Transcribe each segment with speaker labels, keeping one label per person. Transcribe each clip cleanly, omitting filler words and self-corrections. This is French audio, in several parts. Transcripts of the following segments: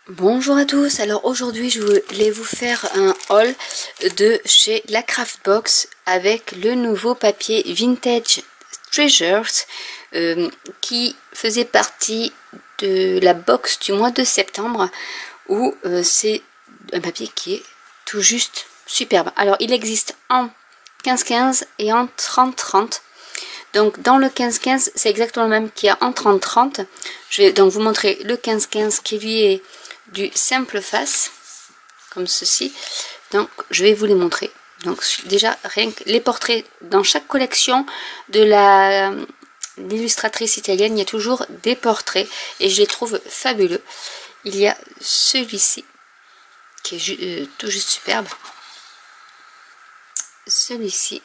Speaker 1: Bonjour à tous, alors aujourd'hui je voulais vous faire un haul de chez la Craftbox avec le nouveau papier Vintage Treasures qui faisait partie de la box du mois de septembre où c'est un papier qui est tout juste superbe. Alors il existe en 15-15 et en 30-30. Donc dans le 15-15 c'est exactement le même qu'il y a en 30-30. Je vais donc vous montrer le 15-15 qui lui est du simple face comme ceci. Donc je vais vous les montrer. Donc déjà rien que les portraits dans chaque collection de l'illustratrice italienne, il y a toujours des portraits et je les trouve fabuleux. Il y a celui-ci qui est tout juste superbe, celui-ci,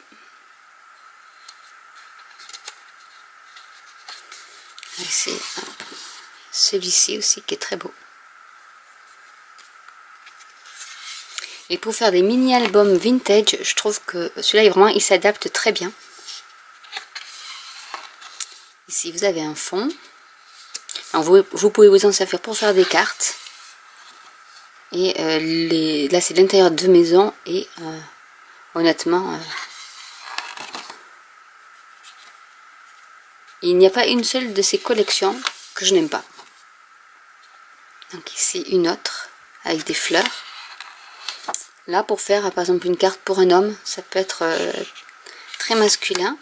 Speaker 1: c'est celui-ci aussi qui est très beau. Et pour faire des mini-albums vintage, je trouve que celui-là, vraiment, il s'adapte très bien. Ici, vous avez un fond. Alors, vous pouvez vous en servir pour faire des cartes. Et là, c'est l'intérieur de maison. Et honnêtement, il n'y a pas une seule de ces collections que je n'aime pas. Donc ici, une autre avec des fleurs. Là, pour faire par exemple une carte pour un homme, ça peut être très masculin.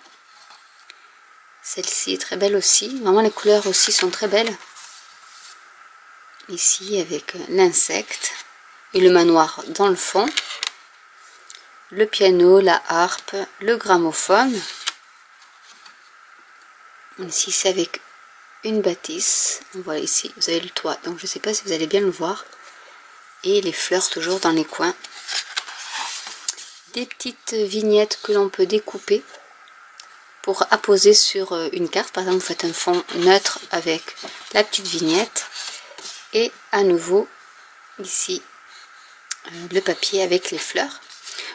Speaker 1: Celle-ci est très belle aussi. Vraiment, les couleurs aussi sont très belles. Ici, avec l'insecte et le manoir dans le fond. Le piano, la harpe, le gramophone. Ici, c'est avec une bâtisse. Voilà, ici, vous avez le toit. Donc, je ne sais pas si vous allez bien le voir. Et les fleurs toujours dans les coins. Des petites vignettes que l'on peut découper pour apposer sur une carte. Par exemple, vous faites un fond neutre avec la petite vignette. Et à nouveau, ici, le papier avec les fleurs.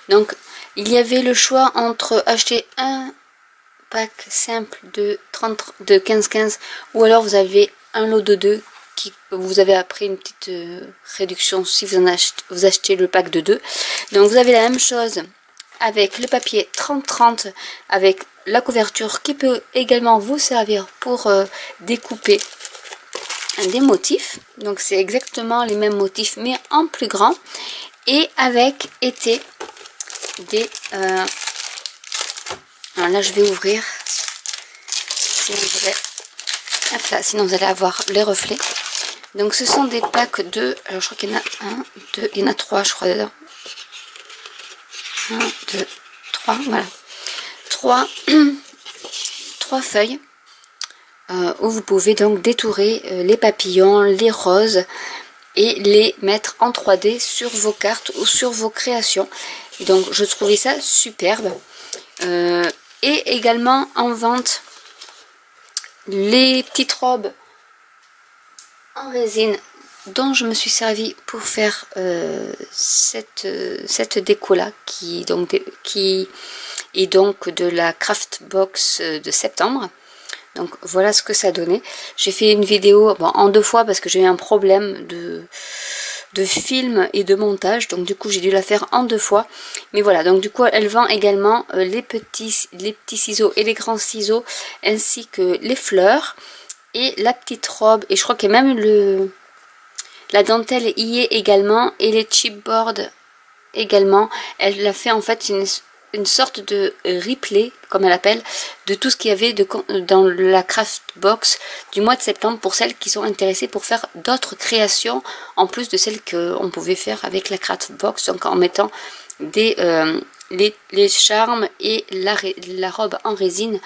Speaker 1: Donc, il y avait le choix entre acheter un pack simple de 15-15 ou alors vous avez un lot de 2 qui vous avez après une petite réduction si vous achetez le pack de 2. Donc vous avez la même chose avec le papier 30-30 avec la couverture qui peut également vous servir pour découper des motifs. Donc c'est exactement les mêmes motifs mais en plus grand et avec été des alors là je vais ouvrir sinon vous allez avoir les reflets. Donc ce sont des packs de, alors je crois qu'il y en a 1, 2, il y en a 3 je crois dedans. 1, 2, 3, voilà. 3 feuilles où vous pouvez donc détourer les papillons, les roses et les mettre en 3D sur vos cartes ou sur vos créations. Donc je trouvais ça superbe. Et également en vente les petites robes en résine dont je me suis servi pour faire cette déco là qui est donc de la Craftbox de septembre. Donc voilà ce que ça donnait. J'ai fait une vidéo en 2 fois parce que j'ai eu un problème de film et de montage, donc du coup j'ai dû la faire en 2 fois. Mais voilà, donc du coup elle vend également les petits ciseaux et les grands ciseaux ainsi que les fleurs et la petite robe, et je crois qu'il y a même la dentelle y est également, et les chipboards également. Elle a fait en fait une sorte de replay, comme elle appelle, de tout ce qu'il y avait dans la Craftbox du mois de septembre pour celles qui sont intéressées pour faire d'autres créations en plus de celles qu'on pouvait faire avec la Craftbox, donc en mettant les charmes et la robe en résine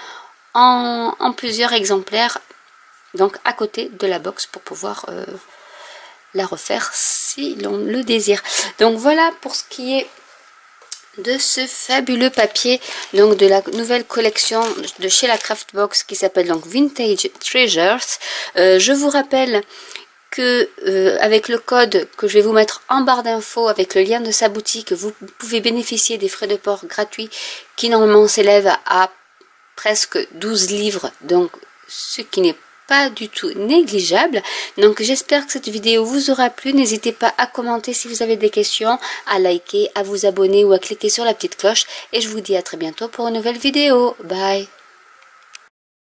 Speaker 1: en plusieurs exemplaires, donc à côté de la box pour pouvoir la refaire si l'on le désire. Donc voilà pour ce qui est de ce fabuleux papier, donc de la nouvelle collection de chez la Craftbox qui s'appelle donc Vintage Treasures. Je vous rappelle que avec le code que je vais vous mettre en barre d'infos avec le lien de sa boutique, vous pouvez bénéficier des frais de port gratuits qui normalement s'élèvent à presque 12 livres, donc ce qui n'est pas du tout négligeable. Donc j'espère que cette vidéo vous aura plu. N'hésitez pas à commenter si vous avez des questions, à liker, à vous abonner ou à cliquer sur la petite cloche. Et je vous dis à très bientôt pour une nouvelle vidéo. Bye!